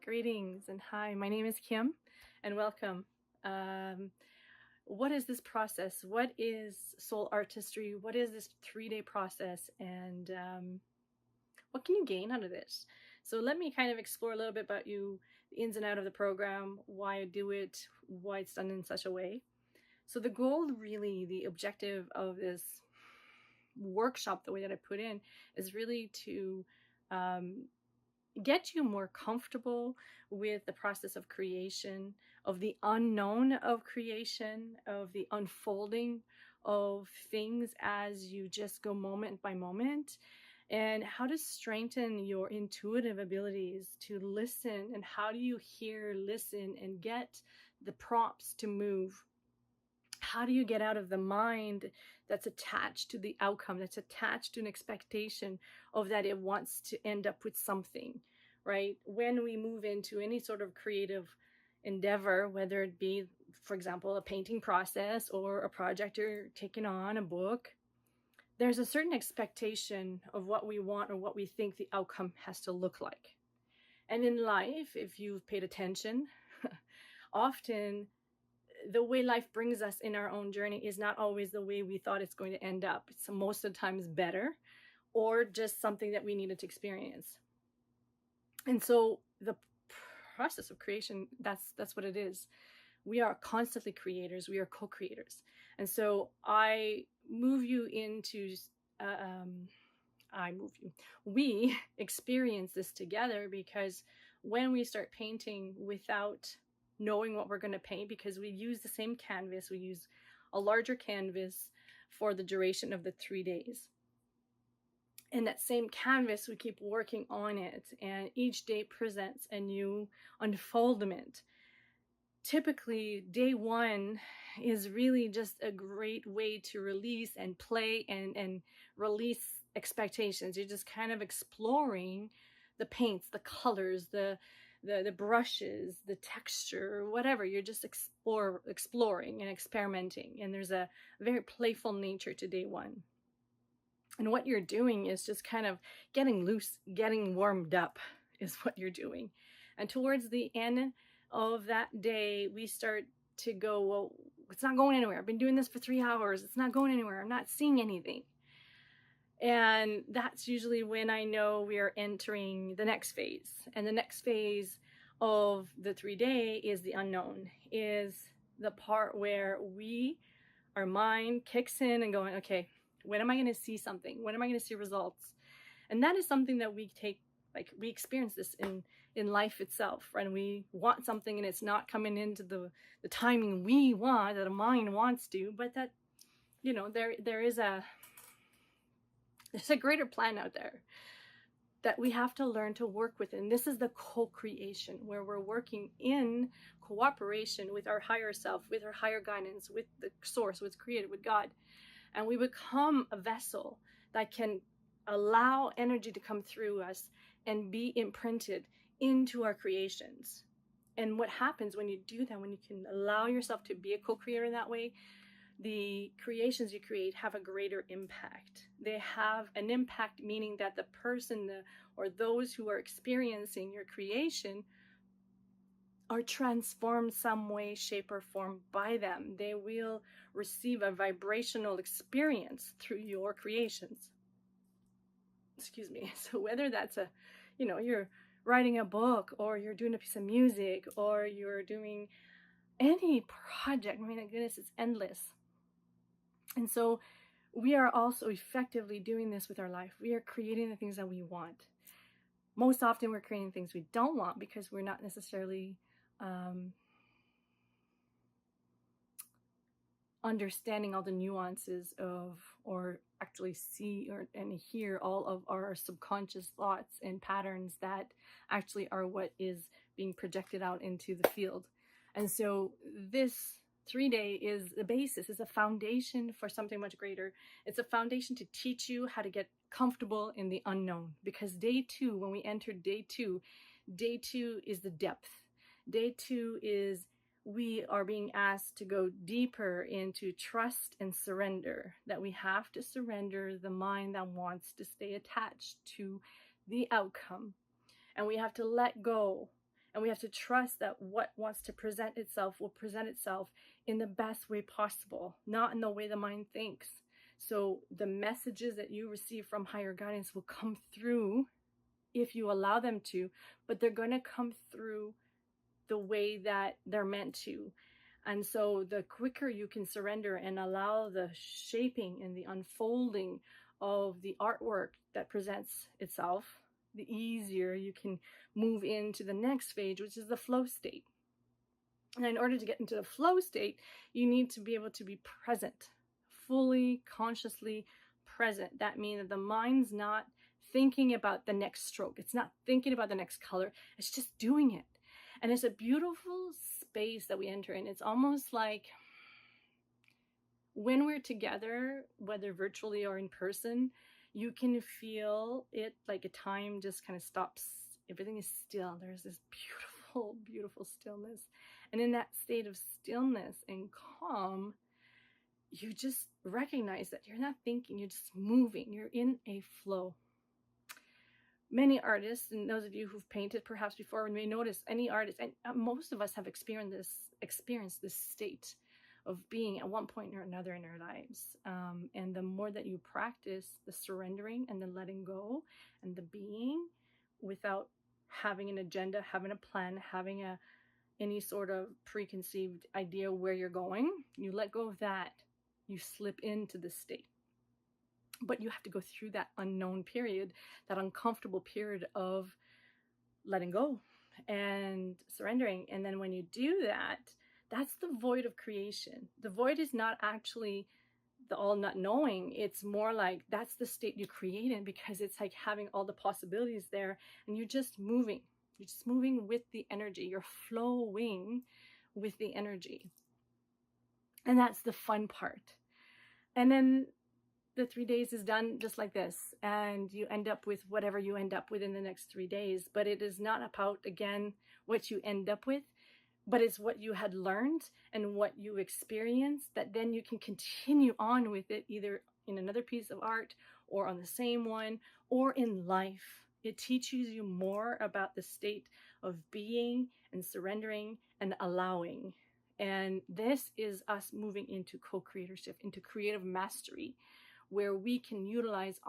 Greetings and hi, my name is Kim and welcome. What is this process? What is soul artistry? What is this 3-day process? And what can you gain out of this? So let me kind of explore a little bit about you, the ins and out of the program, why I do it, why it's done in such a way. So the goal, really, the objective of this workshop, the way that I put in, is really to get you more comfortable with the process of creation, of the unknown of creation, of the unfolding of things as you just go moment by moment, and how to strengthen your intuitive abilities to listen, and how do you hear, listen, and get the prompts to move. How do you get out of the mind that's attached to the outcome, that's attached to an expectation of that it wants to end up with something, right? When we move into any sort of creative endeavor, whether it be, for example, a painting process or a project you're taking on, a book, there's a certain expectation of what we want or what we think the outcome has to look like. And in life, if you've paid attention, often the way life brings us in our own journey is not always the way we thought it's going to end up. It's most of the times better, or just something that we needed to experience. And so the process of creation, that's what it is. We are constantly creators. We are co-creators. And so we experience this together, because when we start painting without knowing what we're going to paint, because we use the same canvas, we use a larger canvas for the duration of the 3 days. And that same canvas, we keep working on it, and each day presents a new unfoldment. Typically, day one is really just a great way to release and play and release expectations. You're just kind of exploring the paints, the colors, the brushes, the texture, whatever. You're just exploring and experimenting. And there's a very playful nature to day one. And what you're doing is just kind of getting loose, getting warmed up is what you're doing. And towards the end of that day, we start to go, well, it's not going anywhere. I've been doing this for 3 hours. It's not going anywhere. I'm not seeing anything. And that's usually when I know we are entering the next phase. And the next phase of the 3-day is the unknown, is the part where our mind kicks in and going, okay, when am I going to see something? When am I going to see results? And that is something that we experience this in life itself, right? And we want something and it's not coming into the timing we want, that a mind wants to, but that, there's a greater plan out there that we have to learn to work with. And this is the co-creation, where we're working in cooperation with our higher self, with our higher guidance, with the source, with creator, with God. And we become a vessel that can allow energy to come through us and be imprinted into our creations. And what happens when you do that, when you can allow yourself to be a co-creator in that way, the creations you create have a greater impact. They have an impact, meaning that the person or those who are experiencing your creation are transformed some way, shape, or form by them. They will receive a vibrational experience through your creations. Excuse me. So whether that's you're writing a book, or you're doing a piece of music, or you're doing any project, I mean, goodness, it's endless. And so we are also effectively doing this with our life. We are creating the things that we want. Most often we're creating things we don't want, because we're not necessarily understanding all the nuances of, or actually see and hear all of our subconscious thoughts and patterns that actually are what is being projected out into the field. And so this 3-day is the basis, is a foundation for something much greater. It's a foundation to teach you how to get comfortable in the unknown, because day 2, when we enter day 2 is the depth. Day 2 is we are being asked to go deeper into trust and surrender, that we have to surrender the mind that wants to stay attached to the outcome. And we have to let go And we have to trust that what wants to present itself will present itself in the best way possible, not in the way the mind thinks. So the messages that you receive from higher guidance will come through if you allow them to, but they're going to come through the way that they're meant to. And so the quicker you can surrender and allow the shaping and the unfolding of the artwork that presents itself, the easier you can move into the next phase, which is the flow state. And in order to get into the flow state, you need to be able to be present, fully, consciously present. That means that the mind's not thinking about the next stroke. It's not thinking about the next color. It's just doing it. And it's a beautiful space that we enter in. It's almost like when we're together, whether virtually or in person, you can feel it like a time just kind of stops. Everything is still. There's this beautiful, beautiful stillness. And in that state of stillness and calm, you just recognize that you're not thinking, you're just moving. You're in a flow. Many artists, and those of you who've painted perhaps before, may notice any artist, and most of us have experienced this state of being at one point or another in our lives. And the more that you practice the surrendering and the letting go and the being without having an agenda, having a plan, having any sort of preconceived idea where you're going, you let go of that, you slip into this state. But you have to go through that unknown period, that uncomfortable period of letting go and surrendering. And then when you do that, that's the void of creation. The void is not actually the all not knowing. It's more like that's the state you create in, because it's like having all the possibilities there and you're just moving. You're just moving with the energy. You're flowing with the energy. And that's the fun part. And then the 3 days is done just like this, and you end up with whatever you end up with in the next 3 days. But it is not about, again, what you end up with, but it's what you had learned and what you experienced, that then you can continue on with it, either in another piece of art or on the same one or in life. It teaches you more about the state of being and surrendering and allowing. And this is us moving into co-creatorship, into creative mastery, where we can utilize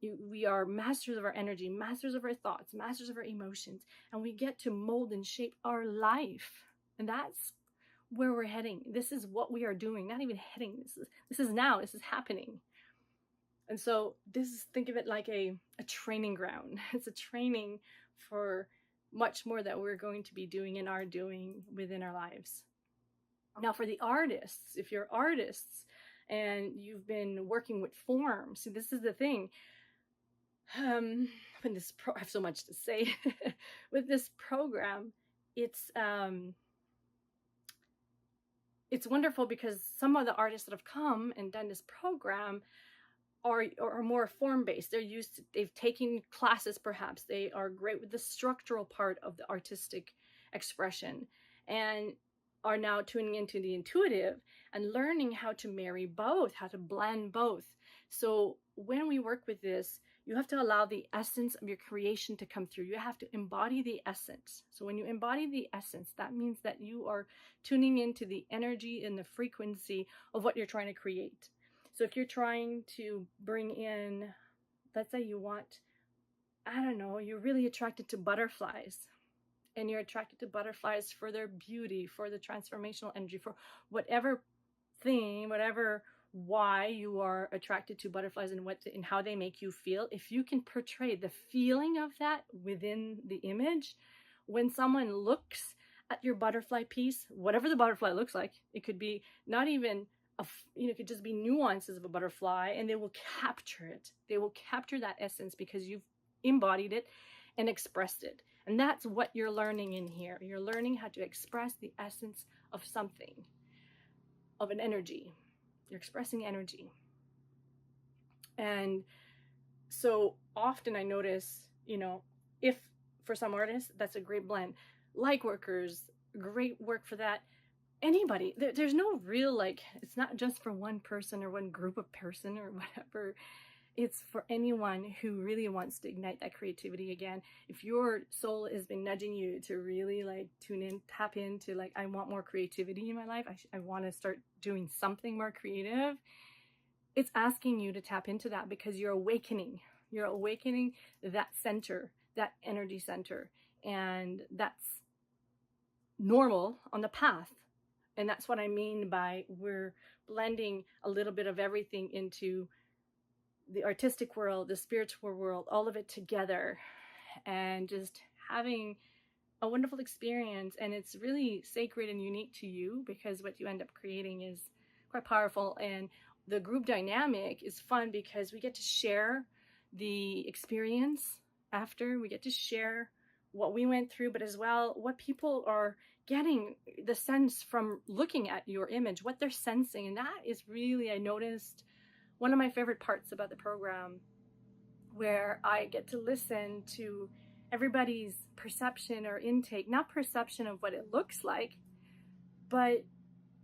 we are masters of our energy, masters of our thoughts, masters of our emotions, and we get to mold and shape our life. And that's where we're heading. This is what we are doing, not even heading. This is now, this is happening. And so think of it like a training ground. It's a training for much more that we're going to be doing and are doing within our lives. Now for the artists, if you're artists, and you've been working with form. See, this is the thing. I have so much to say. With this program, it's wonderful because some of the artists that have come and done this program are more form-based. They've taken classes perhaps. They are great with the structural part of the artistic expression and are now tuning into the intuitive and learning how to marry both, how to blend both. So when we work with this, you have to allow the essence of your creation to come through. You have to embody the essence. So when you embody the essence, that means that you are tuning into the energy and the frequency of what you're trying to create. So if you're trying to bring in, let's say you want, you're really attracted to butterflies. And you're attracted to butterflies for their beauty, for the transformational energy, for whatever why you are attracted to butterflies and how they make you feel. If you can portray the feeling of that within the image, when someone looks at your butterfly piece, whatever the butterfly looks like, it could be not even it could just be nuances of a butterfly, and they will capture it. They will capture that essence because you've embodied it and expressed it. And that's what you're learning in here. You're learning how to express the essence of something, of an energy. You're expressing energy. And so often I notice, if for some artists, that's a great blend. Light workers, great work for that. Anybody, there's no real, it's not just for one person or one group of person or whatever. it's for anyone who really wants to ignite that creativity again. If your soul has been nudging you to really like tune in, tap into like, I want more creativity in my life, I want to start doing something more creative, it's asking you to tap into that, because you're awakening that center, that energy center, and that's normal on the path. And that's what I mean by we're blending a little bit of everything into the artistic world, the spiritual world, all of it together, and just having a wonderful experience. And it's really sacred and unique to you, because what you end up creating is quite powerful. And the group dynamic is fun because we get to share the experience after, we get to share what we went through, but as well what people are getting the sense from looking at your image, what they're sensing. And that is really, I noticed, one of my favorite parts about the program, where I get to listen to everybody's perception or intake, not perception of what it looks like, but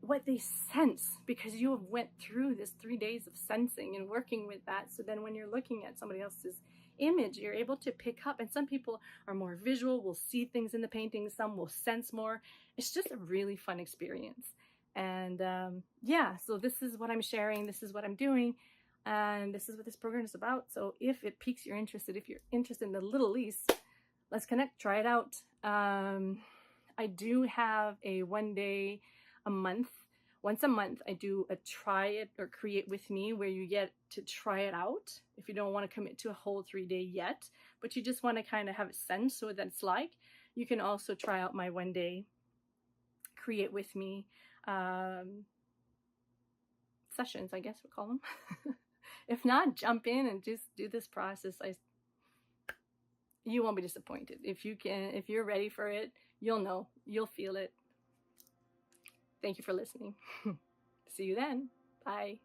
what they sense, because you have went through this 3 days of sensing and working with that. So then when you're looking at somebody else's image, you're able to pick up. And some people are more visual, will see things in the painting, some will sense more. It's just a really fun experience. And yeah, so this is what I'm sharing, this is what I'm doing, and this is what this program is about. So if it piques your interest, if you're interested in the little lease, let's connect, try it out. I do have a 1 day a month. Once a month, I do a try it or create with me, where you get to try it out if you don't want to commit to a whole 3 day yet, but you just want to kind of have a sense so that it's like. You can also try out my 1 day create with me sessions, I guess we'll call them. If not, jump in and just do this process. You won't be disappointed. If you're ready for it, you'll know, you'll feel it. Thank you for listening. See you then. Bye.